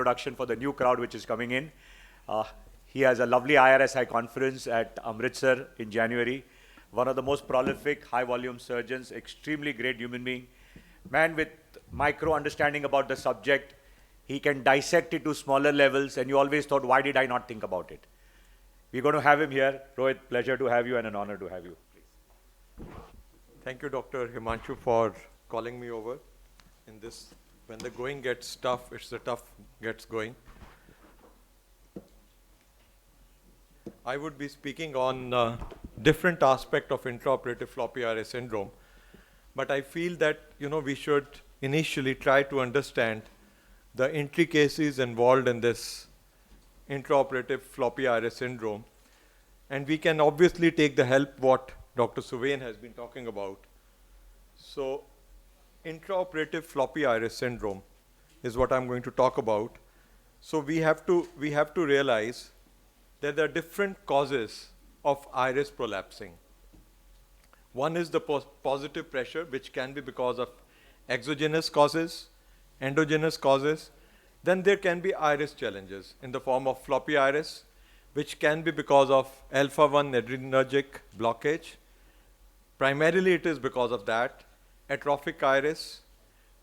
introduction for the new crowd which is coming in. He has a lovely IRSI conference at Amritsar in January. One of the most prolific, high-volume surgeons, extremely great human being. Man with micro understanding about the subject. He can dissect it to smaller levels, and you always thought, why did I not think about it? We're going to have him here. Rohit, pleasure to have you and an honor to have you. Please. Thank you, Dr. Himanshu, for calling me over in this. When the going gets tough, it's the tough gets going. I would be speaking on different aspect of intraoperative floppy iris syndrome, but I feel that we should initially try to understand the intricacies involved in this intraoperative floppy iris syndrome, and we can obviously take the help what Dr. Suvain has been talking about. So intraoperative floppy iris syndrome is what I'm going to talk about. So we have to realize that there are different causes of iris prolapsing. One is the positive pressure, which can be because of exogenous causes, endogenous causes. Then there can be iris challenges in the form of floppy iris, which can be because of alpha-1 adrenergic blockage. Primarily it is because of that. Atrophic iris,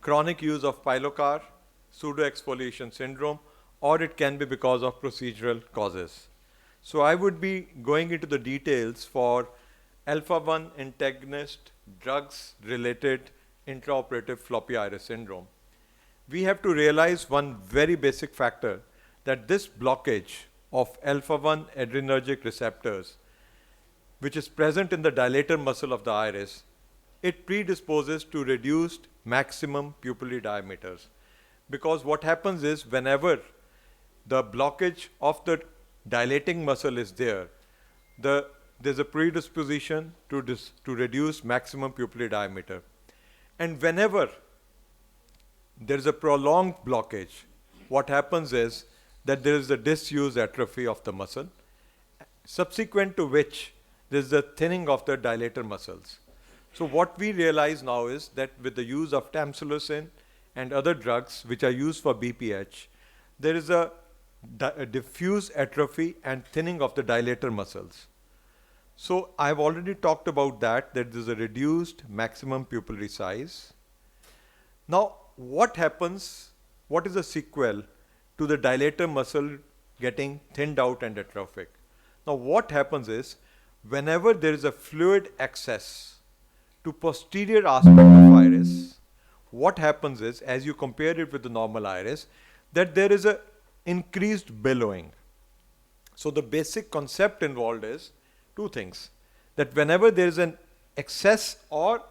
chronic use of pilocar, pseudoexfoliation syndrome, or it can be because of procedural causes. So I would be going into the details for alpha-1 antagonist drugs related intraoperative floppy iris syndrome. We have to realize one very basic factor, that this blockage of alpha-1 adrenergic receptors, which is present in the dilator muscle of the iris, it predisposes to reduced maximum pupillary diameters. Because what happens is, whenever the blockage of the dilating muscle is there, there's a predisposition to reduce maximum pupillary diameter. And whenever there is a prolonged blockage, what happens is that there is a disuse atrophy of the muscle, subsequent to which there is the thinning of the dilator muscles. So what we realize now is that with the use of tamsulosin and other drugs which are used for BPH, there is a diffuse atrophy and thinning of the dilator muscles. So I've already talked about that there's a reduced maximum pupillary size. Now what happens, what is the sequel to the dilator muscle getting thinned out and atrophic? Now what happens is, whenever there is a fluid access to posterior aspect of iris, what happens is, as you compare it with the normal iris, that there is a increased billowing. So the basic concept involved is two things, that whenever there is an excess or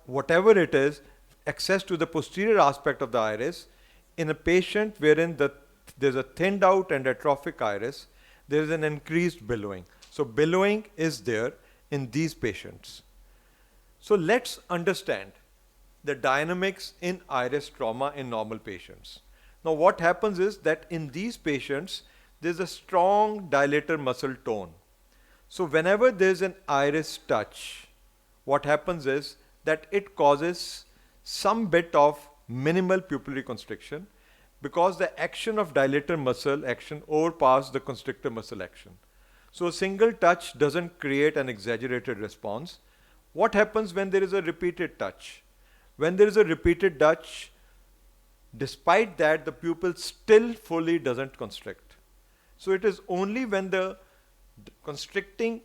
whatever it is, access to the posterior aspect of the iris, in a patient wherein there's a thinned out and atrophic iris, there is an increased billowing. So billowing is there in these patients. So let's understand the dynamics in iris trauma in normal patients. Now what happens is that in these patients, there's a strong dilator muscle tone. So whenever there's an iris touch, what happens is that it causes some bit of minimal pupillary constriction, because the action of dilator muscle action overpowers the constrictor muscle action. So a single touch doesn't create an exaggerated response. What happens when there is a repeated touch? When there is a repeated touch, despite that, the pupil still fully doesn't constrict. So it is only when the constricting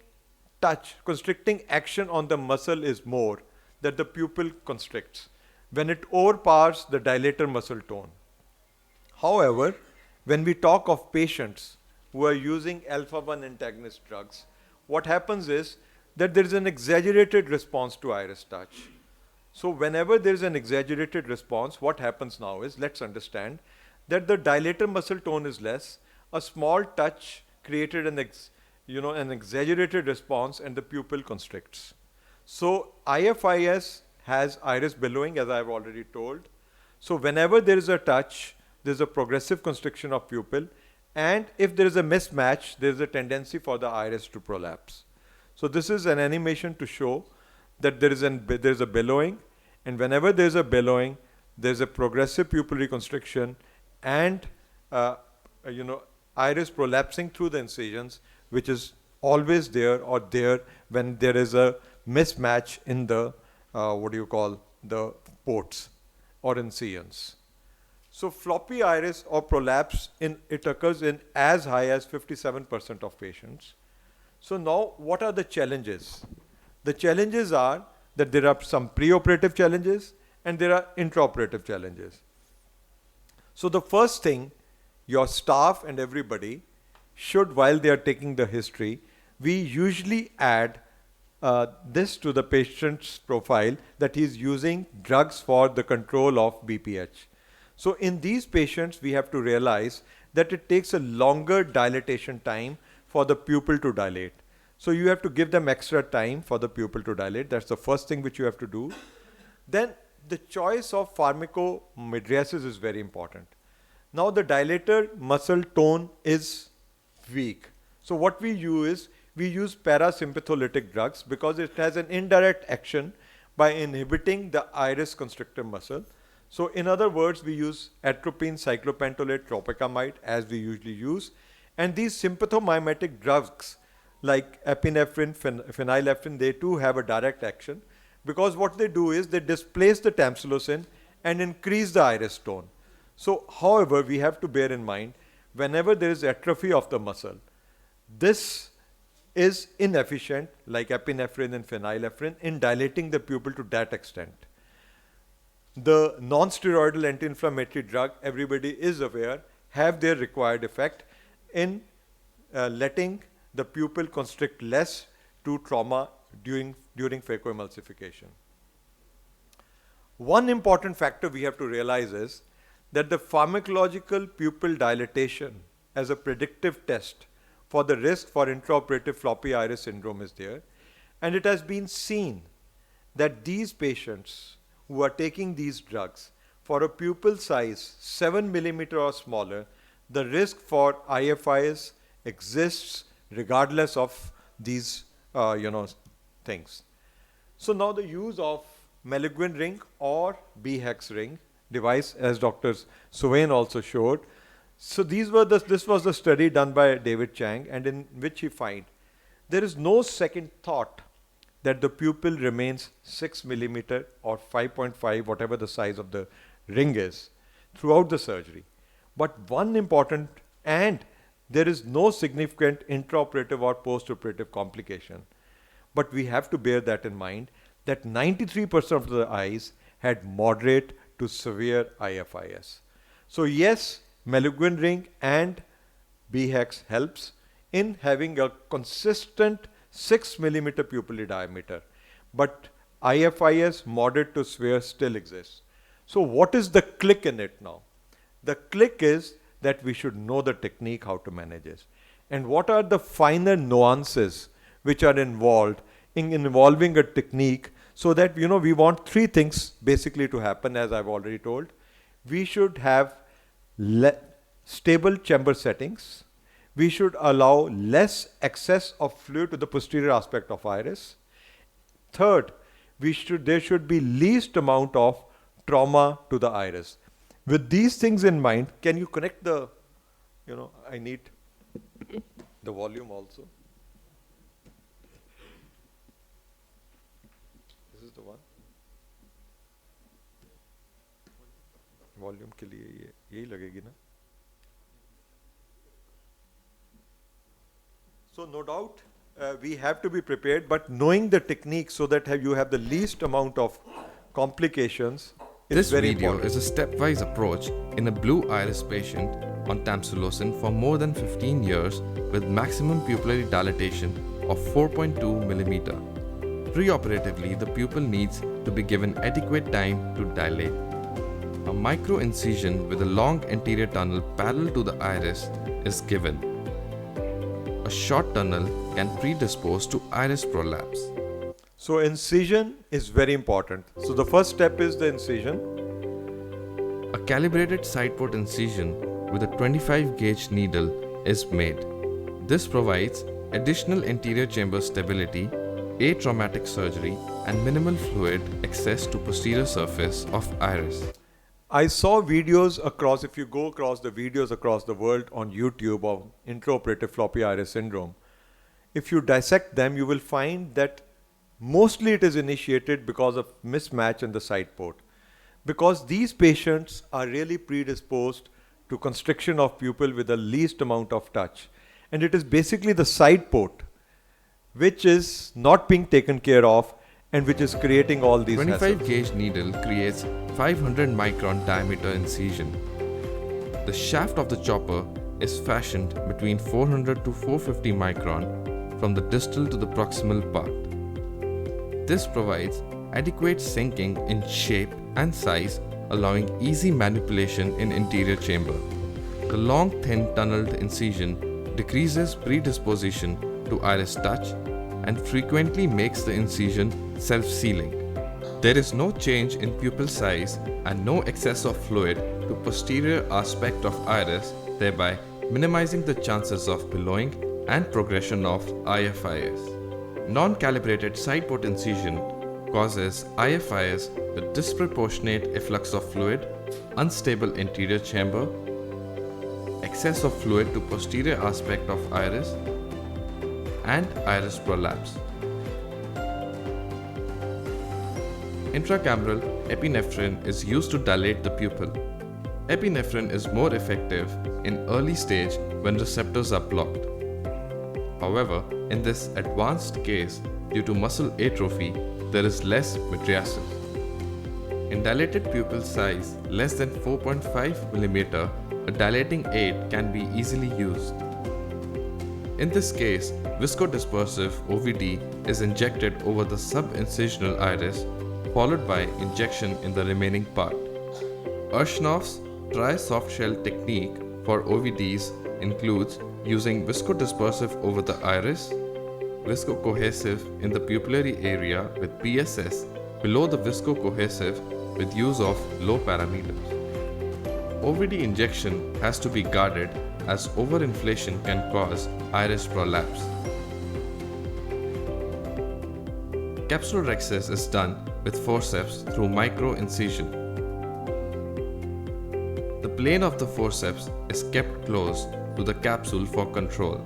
action on the muscle is more that the pupil constricts, when it overpowers the dilator muscle tone. However, when we talk of patients who are using alpha-1 antagonist drugs, what happens is that there is an exaggerated response to iris touch. So whenever there is an exaggerated response, what happens now is, let's understand that the dilator muscle tone is less, a small touch created an exaggerated response, and the pupil constricts. So IFIS has iris billowing, as I've already told. So whenever there is a touch, there's a progressive constriction of pupil, and if there is a mismatch, there is a tendency for the iris to prolapse. So this is an animation to show that there is a billowing, and whenever there is a billowing, there is a progressive pupillary constriction, and iris prolapsing through the incisions, which is always there or there when there is a mismatch in the the ports or incisions. So floppy iris or prolapse it occurs in as high as 57% of patients. So now what are the challenges? The challenges are that there are some preoperative challenges and there are intraoperative challenges. So the first thing, your staff and everybody should, while they are taking the history, we usually add this to the patient's profile that he is using drugs for the control of BPH. So in these patients, we have to realize that it takes a longer dilatation time for the pupil to dilate. So you have to give them extra time for the pupil to dilate. That's the first thing which you have to do. Then the choice of pharmacomydriasis is very important. Now the dilator muscle tone is weak. So what we use is, we use parasympatholytic drugs because it has an indirect action by inhibiting the iris constrictor muscle. So in other words, we use atropine, cyclopentolate, tropicamide as we usually use. And these sympathomimetic drugs like epinephrine, phenylephrine, they too have a direct action because what they do is they displace the tamsulosin and increase the iris tone. So however, we have to bear in mind whenever there is atrophy of the muscle, this is inefficient like epinephrine and phenylephrine in dilating the pupil to that extent. The non-steroidal anti-inflammatory drug, everybody is aware, have their required effect in letting the pupil constrict less to trauma during phacoemulsification. One important factor we have to realize is that the pharmacological pupil dilatation as a predictive test for the risk for intraoperative floppy iris syndrome is there, and it has been seen that these patients who are taking these drugs for a pupil size 7 millimeter or smaller, the risk for IFIs exists regardless of these things. So now the use of Meliguin ring or B-hex ring device, as Dr. Suvain also showed. So this was the study done by David Chang, and in which he find there is no second thought that the pupil remains 6 millimeter or 5.5, whatever the size of the ring is, throughout the surgery. But one important, and there is no significant intraoperative or postoperative complication. But we have to bear that in mind that 93% of the eyes had moderate to severe IFIS. So yes, Meliguin ring and B-hex helps in having a consistent 6 millimeter pupillary diameter, but IFIS moderate to severe still exists. So what is the click in it now? The click is that we should know the technique how to manage it. And what are the finer nuances which are involved in involving a technique, so that we want three things basically to happen, as I've already told. We should have stable chamber settings. We should allow less access of fluid to the posterior aspect of iris. Third, there should be least amount of trauma to the iris. With these things in mind, can you connect the, I need the volume also. This is the one. Volume के लिए यही लगेगी ना? So no doubt we have to be prepared, but knowing the technique so that you have the least amount of complications is very important. This video is a stepwise approach in a blue iris patient on tamsulosin for more than 15 years with maximum pupillary dilatation of 4.2 millimeter. Preoperatively, the pupil needs to be given adequate time to dilate. A micro incision with a long anterior tunnel parallel to the iris is given. A short tunnel can predispose to iris prolapse. So incision is very important. So the first step is the incision. A calibrated side port incision with a 25 gauge needle is made. This provides additional anterior chamber stability, atraumatic surgery, and minimal fluid access to posterior surface of iris. I saw videos across, if you go across the videos across the world on YouTube of intraoperative floppy iris syndrome, if you dissect them, you will find that mostly it is initiated because of mismatch in the side port. Because these patients are really predisposed to constriction of pupil with the least amount of touch. And it is basically the side port which is not being taken care of and which is creating all these 25 hassles. gauge needle creates 500 micron diameter incision. The shaft of the chopper is fashioned between 400 to 450 micron from the distal to the proximal part. This provides adequate sinking in shape and size, allowing easy manipulation in interior chamber. The long thin tunneled incision decreases predisposition to iris touch and frequently makes the incision self-sealing. There is no change in pupil size and no excess of fluid to posterior aspect of iris, thereby minimizing the chances of billowing and progression of IFIS. Non-calibrated side port incision causes IFIS with disproportionate efflux of fluid, unstable interior chamber, excess of fluid to posterior aspect of iris, and iris prolapse. Intracameral epinephrine is used to dilate the pupil. Epinephrine is more effective in early stage when receptors are blocked. However, in this advanced case, due to muscle atrophy, there is less mydriasis. In dilated pupil size less than 4.5 mm, a dilating aid can be easily used. In this case, viscodispersive OVD is injected over the subincisional iris, followed by injection in the remaining part. Urshanov's dry soft shell technique for OVDs includes using viscodispersive over the iris, viscocohesive in the pupillary area with PSS below the viscocohesive with use of low parameters. OVD injection has to be guarded as overinflation can cause iris prolapse. Capsulorhexis is done with forceps through micro-incision. The plane of the forceps is kept close to the capsule for control.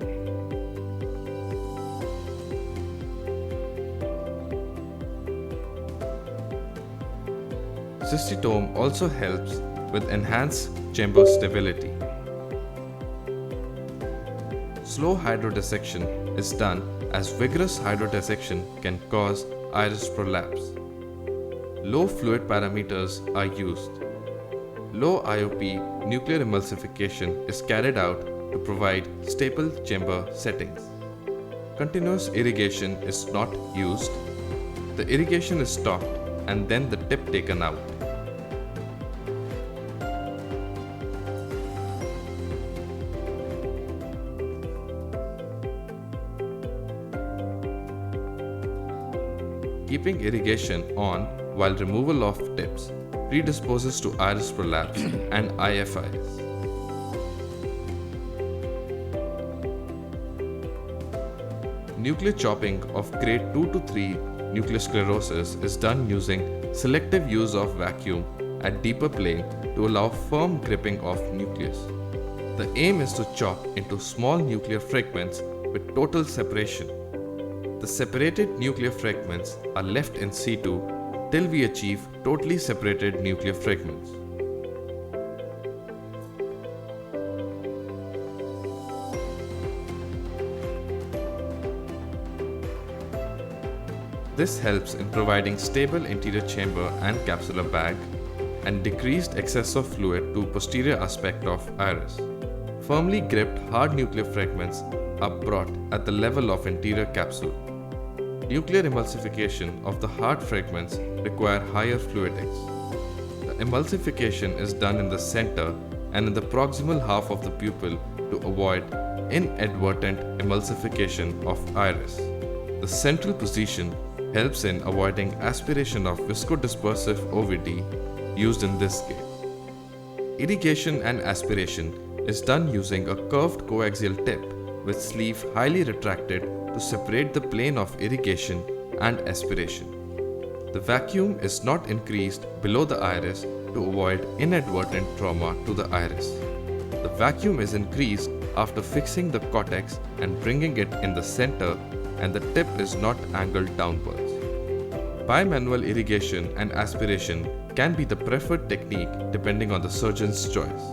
Cystitome also helps with enhanced chamber stability. Slow hydrodissection is done as vigorous hydrodissection can cause iris prolapse. Low fluid parameters are used. Low IOP nuclear emulsification is carried out to provide stable chamber settings. Continuous irrigation is not used. The irrigation is stopped and then the tip taken out. Keeping irrigation on while removal of tips predisposes to iris prolapse and IFIs. Nuclear chopping of grade 2 to 3 nuclear sclerosis is done using selective use of vacuum at deeper plane to allow firm gripping of nucleus. The aim is to chop into small nuclear fragments with total separation. The separated nuclear fragments are left in situ till we achieve totally separated nuclear fragments. This helps in providing stable interior chamber and capsular bag and decreased excess of fluid to posterior aspect of iris. Firmly gripped hard nuclear fragments are brought at the level of interior capsule. Nuclear emulsification of the hard fragments require higher fluidics. The emulsification is done in the center and in the proximal half of the pupil to avoid inadvertent emulsification of iris. The central position helps in avoiding aspiration of viscodispersive OVD used in this case. Irrigation and aspiration is done using a curved coaxial tip with sleeve highly retracted to separate the plane of irrigation and aspiration. The vacuum is not increased below the iris to avoid inadvertent trauma to the iris. The vacuum is increased after fixing the cortex and bringing it in the center, and the tip is not angled downwards. Bimanual irrigation and aspiration can be the preferred technique depending on the surgeon's choice.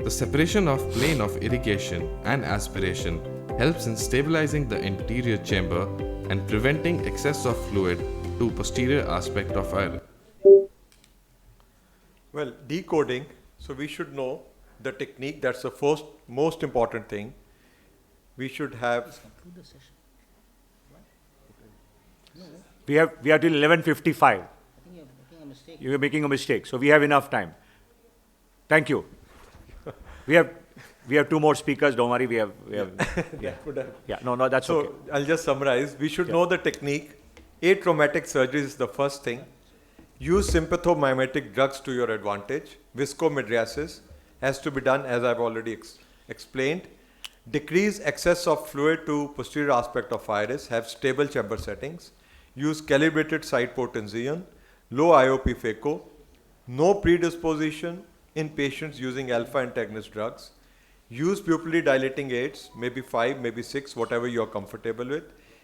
The separation of plane of irrigation and aspiration helps in stabilizing the interior chamber and preventing excess of fluid to posterior aspect of iris. Well, decoding, so we should know the technique. That's the first most important thing. We should have. We have till 11:55. You're making a mistake. You are making a mistake, so we have enough time. Thank you. We have two more speakers. Don't worry. We have yeah. No, that's So okay. I'll just summarize. We should know the technique. Atraumatic surgery is the first thing. Use sympathomimetic drugs to your advantage. Viscomydriasis has to be done, as I've already explained. Decrease excess of fluid to posterior aspect of iris. Have stable chamber settings. Use calibrated side port incision. Low IOP phaco. No predisposition in patients using alpha antagonist drugs. Use pupillary dilating aids, maybe 5, maybe 6, whatever you're comfortable with.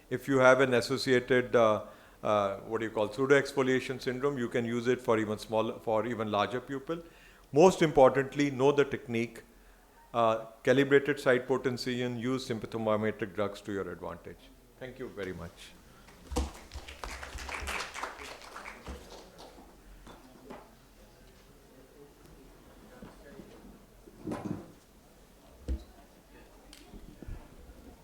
If you have an associated pseudo exfoliation syndrome, you can use it for even smaller, for even larger pupil. Most importantly, know the technique. Calibrated side port incision, use sympathomimetic drugs to your advantage. Thank you very much.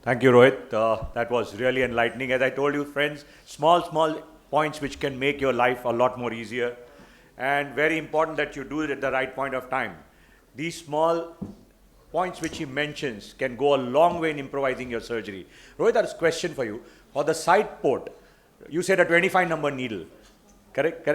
Thank you, Rohit. That was really enlightening. As I told you, friends, small points which can make your life a lot more easier, and very important that you do it at the right point of time. These small points which he mentions can go a long way in improvising your surgery. Rohit, there's a question for you. For the side port, you said a 25 number needle, correct?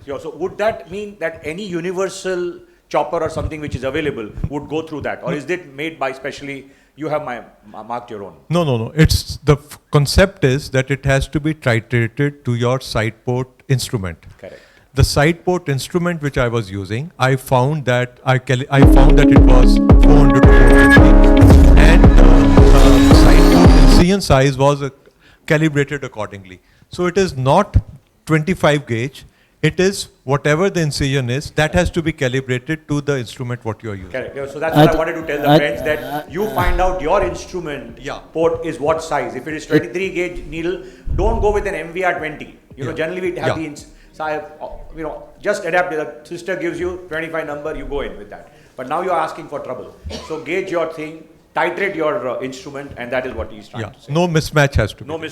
Yeah. So would that mean that any universal chopper or something which is available would go through that? Or is it made by specially, you have marked your own? No. It's the concept is that it has to be titrated to your side port instrument. Correct. The side port instrument which I was using, I found that it was 400 to 450, and side port incision size was calibrated accordingly. So it is not 25 gauge. It is whatever the incision is, that has to be calibrated to the instrument what you are using. Correct. Yeah, so that's what I wanted to tell the friends, that you find out your instrument port is what size. If it is 23 gauge needle, don't go with an MVR 20. Generally we have just adapt. The sister gives you 25 number, you go in with that. But now you are asking for trouble. So gauge your thing, titrate your instrument, and that is what he's trying to say. No mismatch has to be. No mismatch.